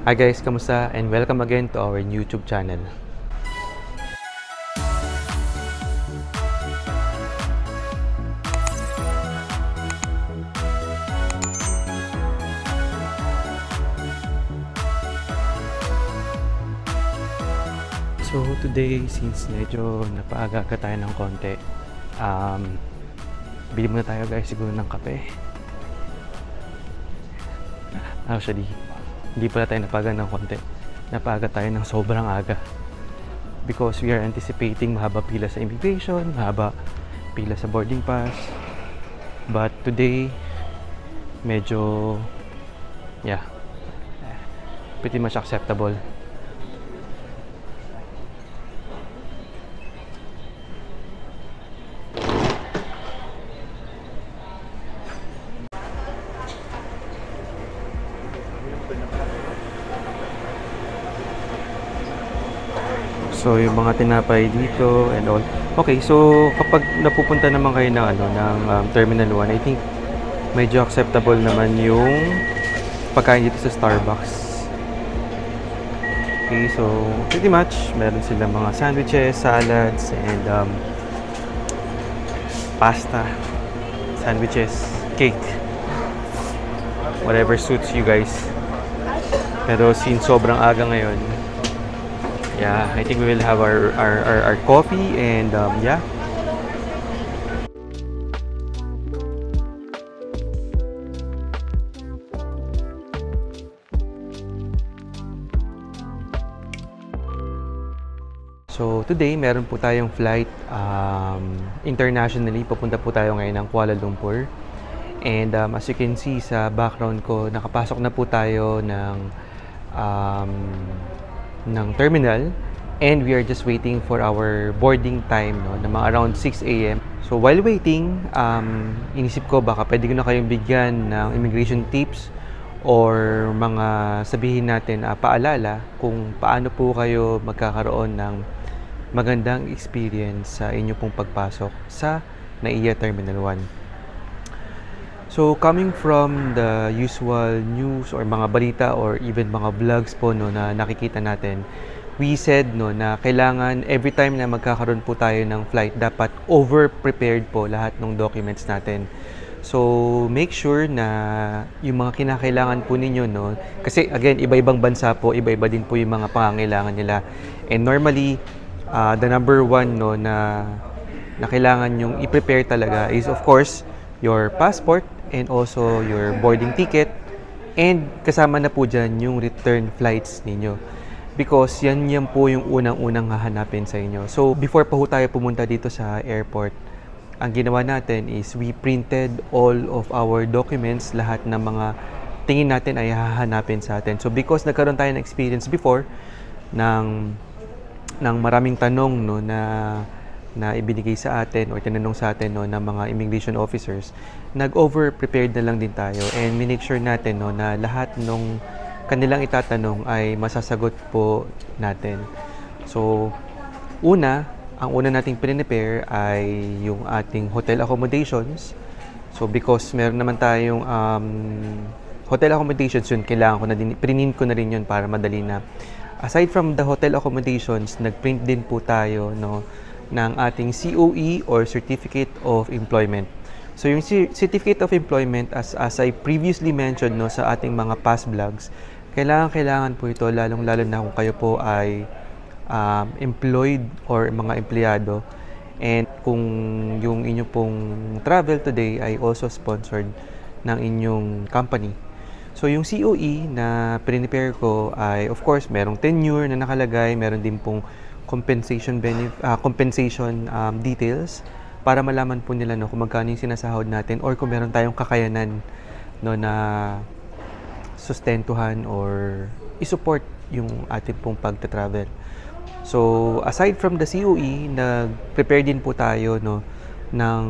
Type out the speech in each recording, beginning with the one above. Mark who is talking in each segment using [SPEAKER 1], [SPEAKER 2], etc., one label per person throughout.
[SPEAKER 1] Hi guys, kamusta? And welcome again to our YouTube channel. So today, since medyo napaaga tayo ng konti, bili muna tayo guys siguro ng kape. Actually, hindi pala tayo napaaga ng konti. Napaaga tayo ng sobrang aga. Because we are anticipating mahaba pila sa immigration, mahaba pila sa boarding pass. But today, medyo, pretty much acceptable. So yung mga tinapay dito and all. Okay, so kapag napupunta naman kayo ng Terminal 1, I think medyo acceptable naman yung pagkain dito sa Starbucks. Okay, so pretty much meron silang mga sandwiches, salads, and pasta, sandwiches, cake, whatever suits you guys. Pero since sobrang aga ngayon, I think we will have our coffee and So today, meron po tayong flight internationally. Papunta po tayo ngayon ng Kuala Lumpur. And as you can see sa background ko, nakapasok na po tayo ng terminal, and we are just waiting for our boarding time, na mga around 6 AM. So while waiting, inisip ko baka pwede ko na kayong bigyan ng immigration tips or mga sabihin natin paalala kung paano po kayo magkakaroon ng magandang experience sa inyo pong pagpasok sa NAIA Terminal 1. So, coming from the usual news or mga balita or even mga vlogs po na nakikita natin, we said na kailangan every time na magkakaroon po tayo ng flight, dapat over-prepared po lahat ng documents natin. So, make sure na yung mga kinakailangan po ninyo, kasi again, iba-ibang bansa po, iba-iba din po yung mga pangangailangan nila. And normally, the number one na kailangan yung i-prepare talaga is of course, your passport, and also your boarding ticket, and kasama na po dyan yung return flights ninyo, because yan po yung unang-unang hahanapin sa inyo. So before pa po tayo pumunta dito sa airport, ang ginawa natin is we printed all of our documents, lahat ng mga tingin natin ay hahanapin sa atin. So because nagkaroon tayo ng experience before ng maraming tanong na ibinigay sa atin or tinanong sa atin ng mga immigration officers, nag-over-prepared na lang din tayo, and minake sure natin na lahat ng kanilang itatanong ay masasagot po natin. So, ang una nating prepare ay yung ating hotel accommodations. So, because meron naman tayong hotel accommodations, yun, kailangan ko na din, print ko na rin yun para madali na. Aside from the hotel accommodations, nag-print din po tayo ng ating COE or Certificate of Employment. So yung Certificate of Employment, as I previously mentioned sa ating mga past vlogs, kailangan po ito, lalong-lalo na kung kayo po ay employed or mga empleyado, and kung yung inyo pong travel today ay also sponsored ng inyong company. So yung COE na prepare ko ay of course merong tenure na nakalagay, meron din pong compensation details para malaman po nila kung magkano yung sinasahod natin or kung meron tayong kakayanan na sustentuhan or i-support yung ating pong pagta-travel. So aside from the COE, nag-prepare din po tayo ng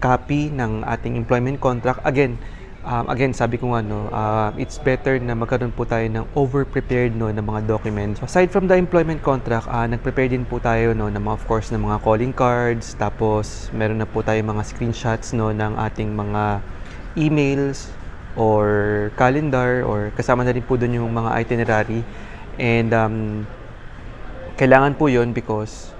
[SPEAKER 1] copy ng ating employment contract. Again, sabi ko it's better na magkaroon po tayo ng over-prepared ng mga documents. So, aside from the employment contract, nag-prepare din po tayo of course ng mga calling cards, tapos meron na po tayo mga screenshots ng ating mga emails or calendar, or kasama na rin po doon yung mga itinerary. And kailangan po yon because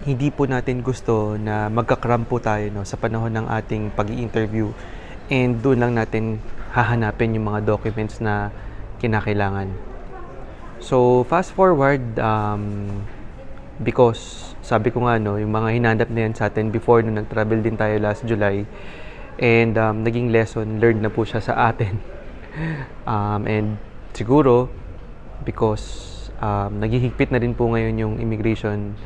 [SPEAKER 1] hindi po natin gusto na magkakram po tayo, no, sa panahon ng ating pag-i-interview, and doon lang natin hahanapin yung mga documents na kinakailangan. So fast forward, because sabi ko nga, no, yung mga hinanap na yan sa atin before nung nag-travel din tayo last July, and naging lesson learned na po siya sa atin. And siguro because naghihigpit na rin po ngayon yung immigration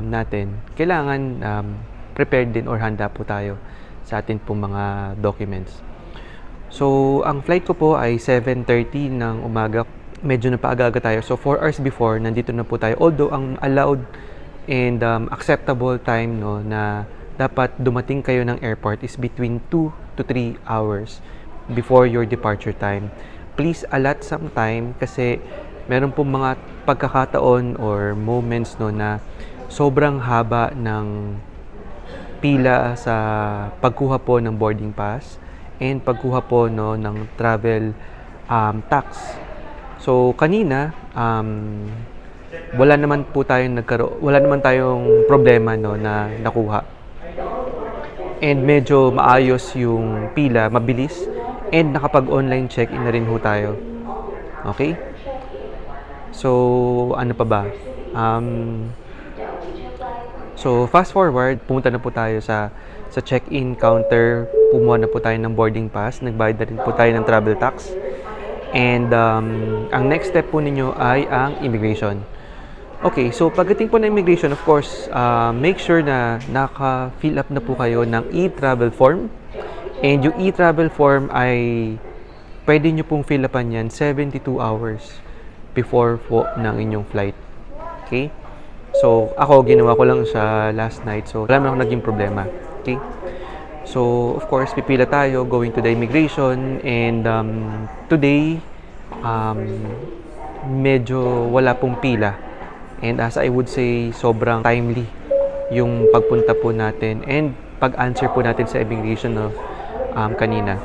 [SPEAKER 1] natin, kailangan prepared din or handa po tayo sa atin pong mga documents. So ang flight ko po ay 7:30 ng umaga. Medyo napaaga tayo. So 4 hours before, nandito na po tayo. Although ang allowed and acceptable time, no, na dapat dumating kayo ng airport is between 2 to 3 hours before your departure time. Please allot some time kasi meron pong mga pagkakataon or moments, no, na sobrang haba ng pila sa pagkuha po ng boarding pass and pagkuha po, no, ng travel tax. So kanina wala naman tayong problema, no, na nakuha. And medyo maayos yung pila, mabilis, and nakapag-online check-in na rin ho tayo. Okay? So ano pa ba? So fast forward, pumunta na po tayo sa check-in counter, kumuha na po tayo ng boarding pass, nagbayad na rin po tayo ng travel tax. And ang next step po ninyo ay ang immigration. Okay, so pagdating po ng immigration, of course, make sure na naka-fill up na po kayo ng e-travel form. And yung e-travel form ay pwede nyo pong fill upan yan 72 hours before po ng inyong flight. Okay? So, ako, ginawa ko lang sa last night. So, wala naman ako naging problema. Okay? So, of course, pipila tayo going to the immigration. And today, medyo wala pong pila. And as I would say, sobrang timely yung pagpunta po natin and pag-answer po natin sa immigration of kanina.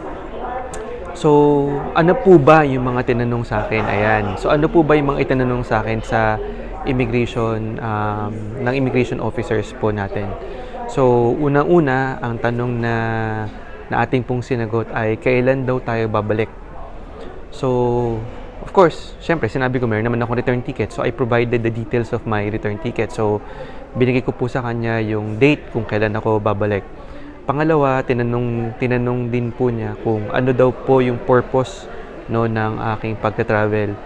[SPEAKER 1] So, ano po ba yung mga tinanong sa akin? Ayan. So, ano po ba yung mga itinanong sa akin sa immigration, ng immigration officers po natin? So, unang-una, ang tanong na ating pong sinagot ay, kailan daw tayo babalik? So, of course, syempre, sinabi ko, meron naman akong return ticket. So, I provided the details of my return ticket. So, binigay ko po sa kanya yung date kung kailan ako babalik. Pangalawa, tinanong din po niya kung ano daw po yung purpose, no, ng aking pagka-travel.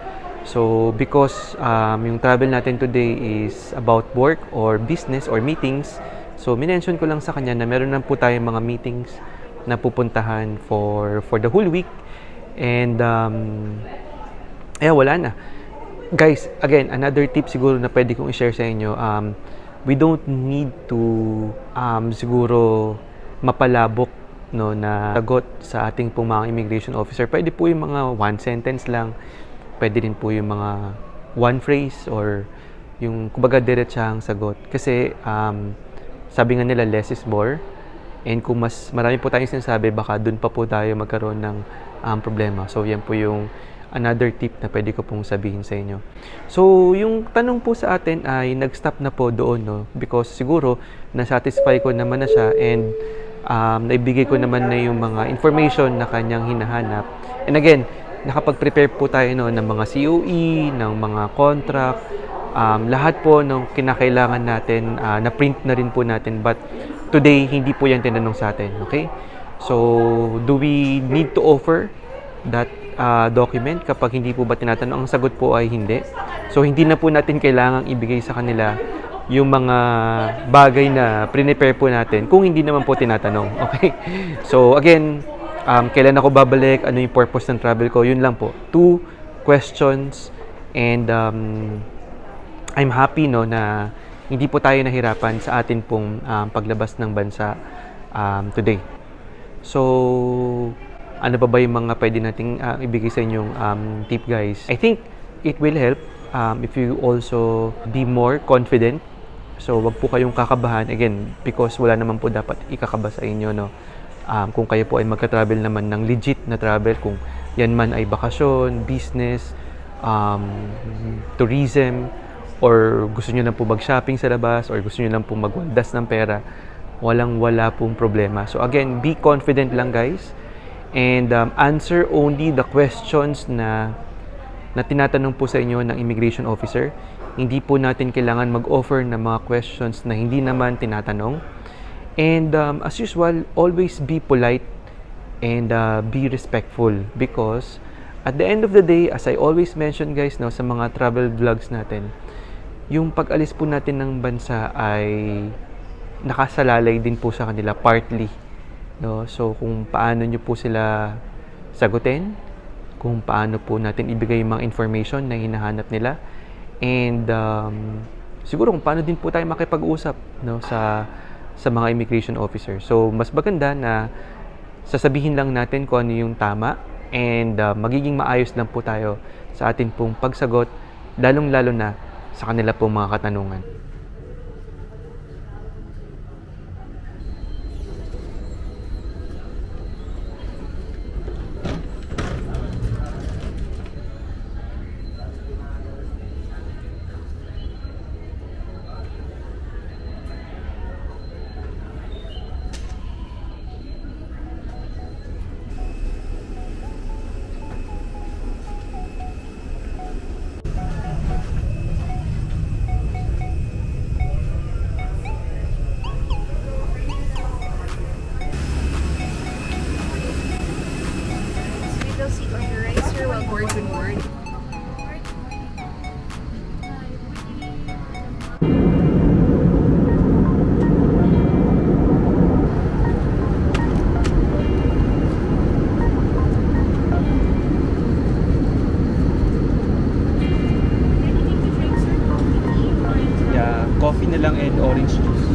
[SPEAKER 1] So, because yung travel natin today is about work or business or meetings, so minention ko lang sa kanya na meron na po tayong mga meetings na pupuntahan for the whole week. And wala na. Guys, again, another tip siguro na pwede kong i-share sa inyo, we don't need to siguro mapalabok, no, na sagot sa ating pong mga immigration officer. Pwede po yung mga one sentence lang, pwede din po yung mga one phrase or yung kumbaga diretsahang sagot. Kasi sabi nga nila, less is more. And kung mas marami po tayong sinasabi, baka dun pa po tayo magkaroon ng problema. So yan po yung another tip na pwede ko pong sabihin sa inyo. So yung tanong po sa atin ay nag-stop na po doon, no? Because siguro na-satisfy ko naman na siya and naibigay ko naman na yung mga information na kanyang hinahanap. And again, nakapag-prepare po tayo, no, ng mga COE, ng mga contract, lahat po ng kinakailangan natin, na-print na rin po natin. But today, hindi po yan tinanong sa atin. Okay? So, do we need to offer that document kapag hindi po ba tinatanong? Ang sagot po ay hindi. So, hindi na po natin kailangang ibigay sa kanila yung mga bagay na prepare po natin kung hindi naman po tinatanong. Okay? So, again, kailan ako babalik, ano yung purpose ng travel ko, yun lang po. 2 questions, and I'm happy, no, na hindi po tayo nahirapan sa atin pong paglabas ng bansa today. So, ano ba yung mga pwede nating ibigay sa inyong tip, guys? I think it will help if you also be more confident. So, wag po kayong kakabahan, again, because wala naman po dapat ikakaba sa inyo, no? Kung kayo po ay magka-travel naman ng legit na travel, kung yan man ay bakasyon, business, tourism, or gusto nyo lang po mag-shopping sa labas, or gusto nyo lang po magwaldas ng pera, wala pong problema. So again, be confident lang guys, and answer only the questions na tinatanong po sa inyo ng immigration officer. Hindi po natin kailangan mag-offer ng mga questions na hindi naman tinatanong. And as usual, always be polite and be respectful, because at the end of the day, as I always mention guys, no, sa mga travel vlogs natin, yung pag-alis po natin ng bansa ay nakasalalay din po sa kanila partly, no? So kung paano nyo po sila sagutin, kung paano po natin ibigay yung mga information na hinahanap nila, and siguro kung paano din po tayo makipag-usap, no, sa mga immigration officer. So mas maganda na sasabihin lang natin kung ano yung tama, and magiging maayos lang po tayo sa atin pong pagsagot, lalong-lalo na sa kanila pong mga katanungan.
[SPEAKER 2] Seat on the right, sir, while board with board.
[SPEAKER 1] Yeah, coffee na lang and orange juice.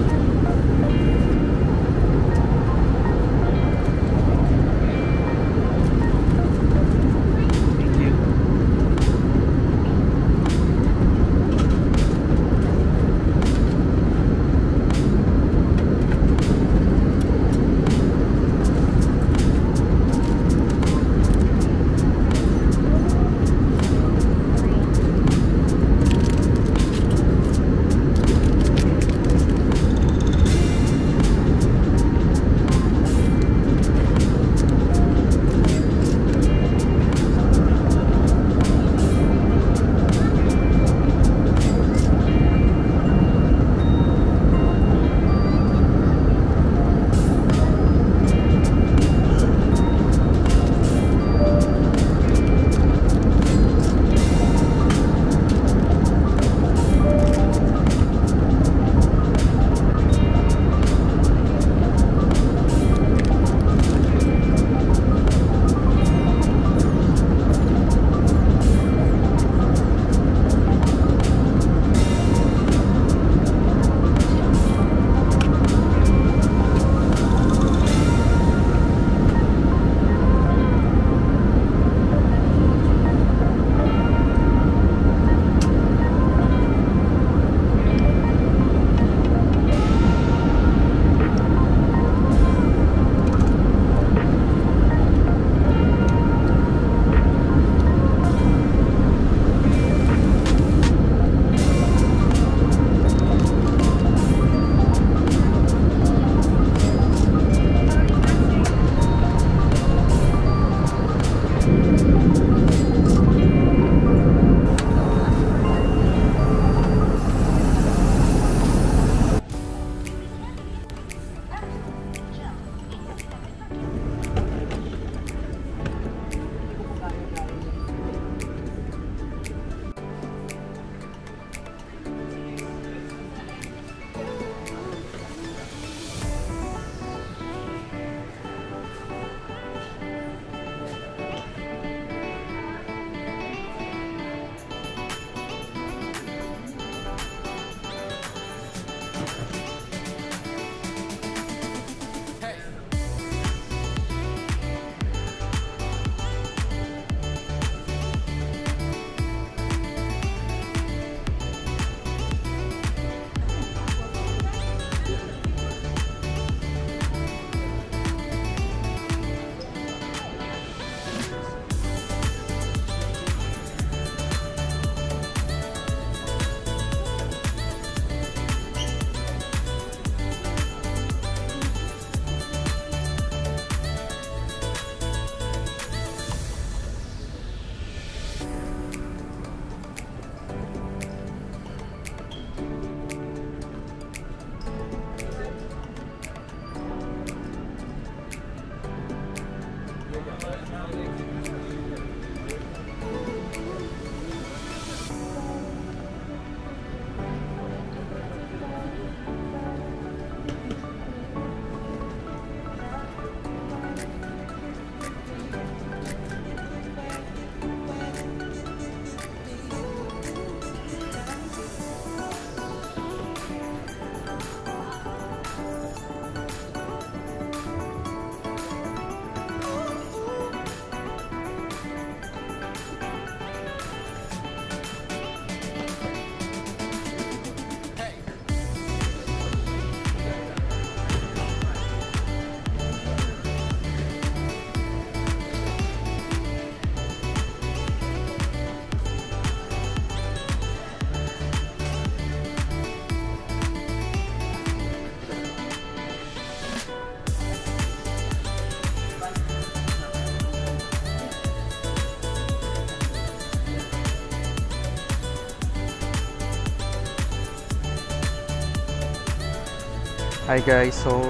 [SPEAKER 1] Hi guys, so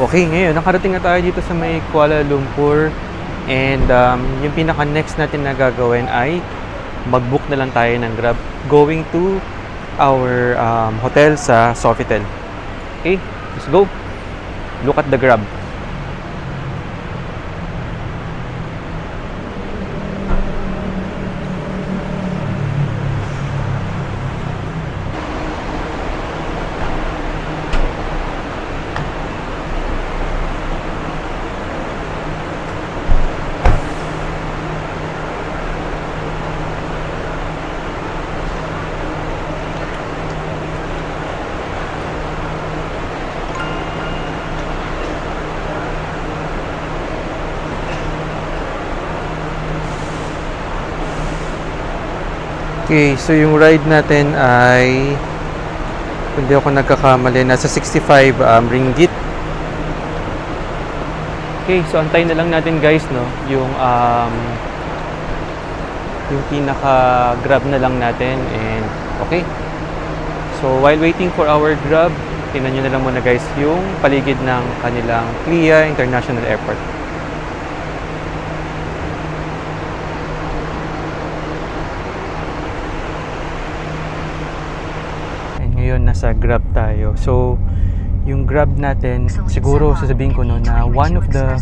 [SPEAKER 1] okay ngayon, nakarating na tayo dito sa may Kuala Lumpur and yung pinaka next natin na gagawin ay mag-book na lang tayo ng Grab going to our hotel sa Sofitel. Okay, let's go. Look at the Grab. Okay, so yung ride natin ay, kung di ako nagkakamali, nasa 65 ringgit. Okay, so antayin na lang natin guys, no, yung pinaka Grab na lang natin and okay. So while waiting for our Grab, tingnan nyo na lang muna guys yung paligid ng kanilang CLIA International Airport. Ngayon nasa Grab tayo. So yung Grab natin, siguro sasabihin ko no na one of the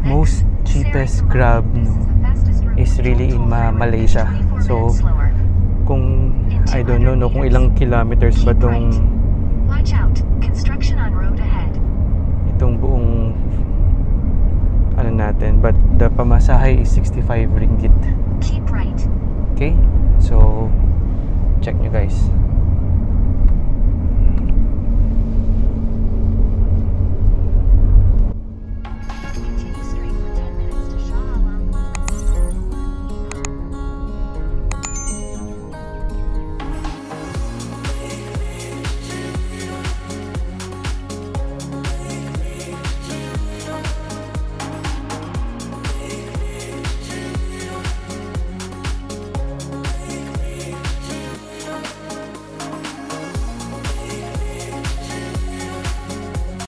[SPEAKER 1] most cheapest Grab no is really in Malaysia. So kung I don't know no kung ilang kilometers ba itong buong ano natin, but the pamasahe is 65 ringgit. Okay, so check nyo guys.